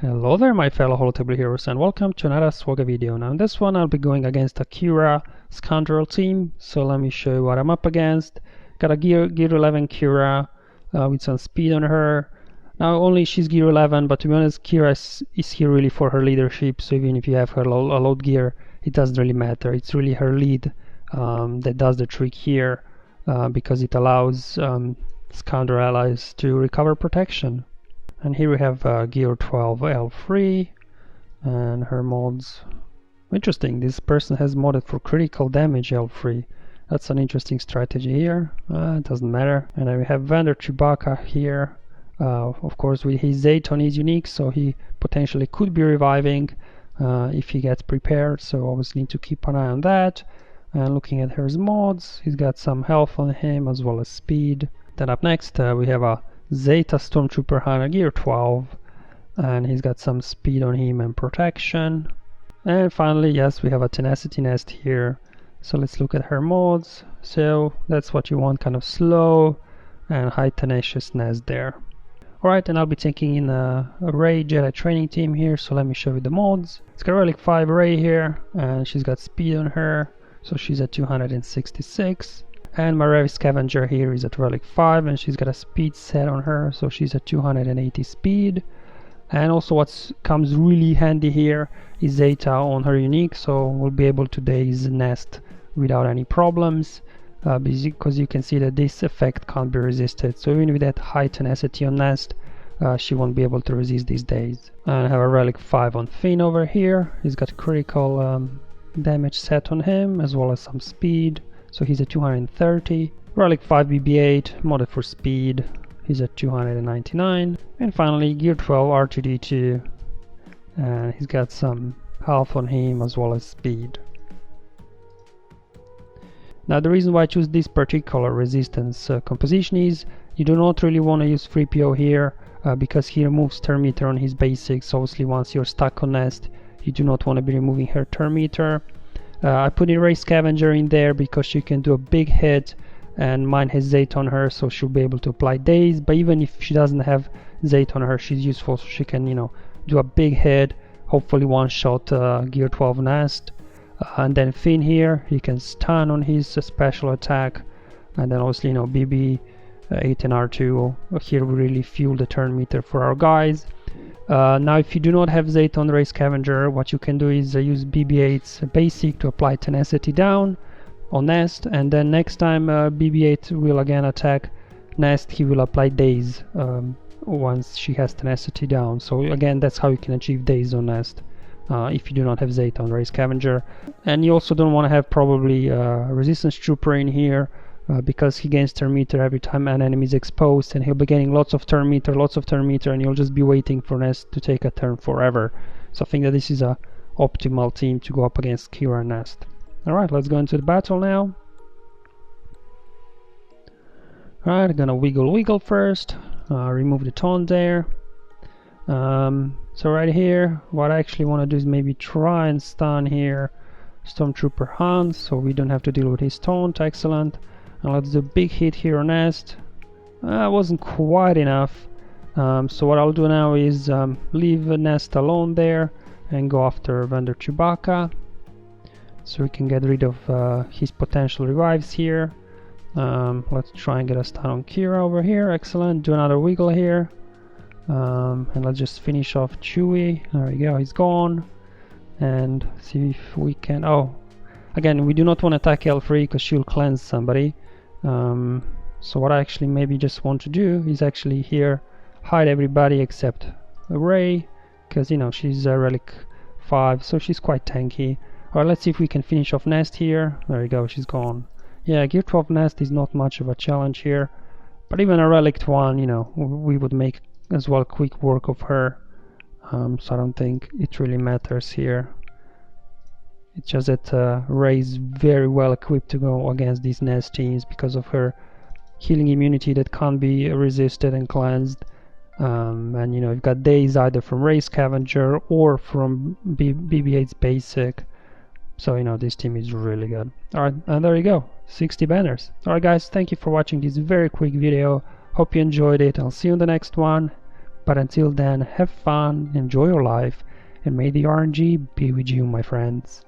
Hello there my fellow holotable heroes and welcome to another SWGOH video. Now in this one I'll be going against a Qi'ra Scoundrel team, so let me show you what I'm up against. Got a gear 11 Qi'ra with some speed on her. Now only she's gear 11, but to be honest Qi'ra is here really for her leadership, so even if you have her a load gear it doesn't really matter. It's really her lead that does the trick here, because it allows Scoundrel allies to recover protection. And here we have gear 12 L3 and her mods. Interesting, this person has modded for critical damage L3. That's an interesting strategy here. It doesn't matter. And then we have Vendor Chewbacca here. Of course with his Zayton is unique, so he potentially could be reviving if he gets prepared, so obviously need to keep an eye on that. And looking at his mods, he's got some health on him as well as speed. Then up next we have a Zeta Stormtrooper Hunter gear 12, and he's got some speed on him and protection. And finally, yes, we have a Tenacity Nest here, so let's look at her mods. So that's what you want, kind of slow and high tenacious nest there. Alright, and I'll be taking in a Rey Jedi training team here, so let me show you the mods. It's got Relic 5 Rey here, and she's got speed on her, so she's at 266. And my Rev Scavenger here is at Relic 5 and she's got a speed set on her, so she's at 280 speed. And also what comes really handy here is Zeta on her unique, so we'll be able to daze Nest without any problems, because you can see that this effect can't be resisted. So even with that high tenacity on Nest, she won't be able to resist these days. And I have a Relic 5 on Finn over here. He's got critical damage set on him as well as some speed. So he's at 230. Relic 5 BB-8, modded for speed, he's at 299. And finally gear 12 RJT, and he's got some health on him as well as speed. Now the reason why I choose this particular resistance composition is you do not really want to use 3PO here, because he removes turn meter on his basics. Obviously once you're stuck on Nest you do not want to be removing her turn meter. I put in Rey Scavenger in there because she can do a big hit and mine has Zayt on her, so she'll be able to apply daze. But even if she doesn't have Zayt on her, she's useful, so she can, do a big hit, hopefully one shot gear 12 Nest. And then Finn here, he can stun on his special attack, and then obviously BB-8 and R2 here will really fuel the turn meter for our guys. Now if you do not have Zayt on Rey Scavenger, what you can do is use BB-8's basic to apply tenacity down on Nest, and then next time BB-8 will again attack Nest, he will apply daze once she has tenacity down. So again, that's how you can achieve daze on Nest if you do not have Zayt on Rey Scavenger. And you also don't want to have probably Resistance Trooper in here, because he gains turn meter every time an enemy is exposed, and he'll be getting lots of turn meter, and you'll just be waiting for Nest to take a turn forever. So I think that this is a optimal team to go up against Qi'ra and Nest. Alright, let's go into the battle now. Alright, I'm gonna wiggle first, remove the taunt there. So right here, what I actually want to do is maybe try and stun here Stormtrooper Hunt, so we don't have to deal with his taunt. Excellent. And let's do a big hit here on Nest. Wasn't quite enough. So what I'll do now is leave Nest alone there and go after Vendor Chewbacca, so we can get rid of his potential revives here. Let's try and get a stun on Qi'ra over here. Excellent. Do another wiggle here. And let's just finish off Chewie. There we go, he's gone. And see if we can... Oh, again, we do not want to attack L3 because she'll cleanse somebody. So what I actually maybe just want to do is actually here hide everybody except Rey, because she's a Relic 5, so she's quite tanky. Alright, let's see if we can finish off Nest here. There we go, she's gone. Yeah, gear 12 Nest is not much of a challenge here, but even a Relic 1, we would make as well quick work of her. So I don't think it really matters here. It's just that Rey is very well equipped to go against these Nest teams because of her healing immunity that can't be resisted and cleansed. And you've got daze either from Rey Scavenger or from BB-8's basic. So this team is really good. Alright, and there you go, 60 banners. Alright guys, thank you for watching this very quick video. Hope you enjoyed it. I'll see you in the next one. Bye. But until then, have fun, enjoy your life, and may the RNG be with you, my friends.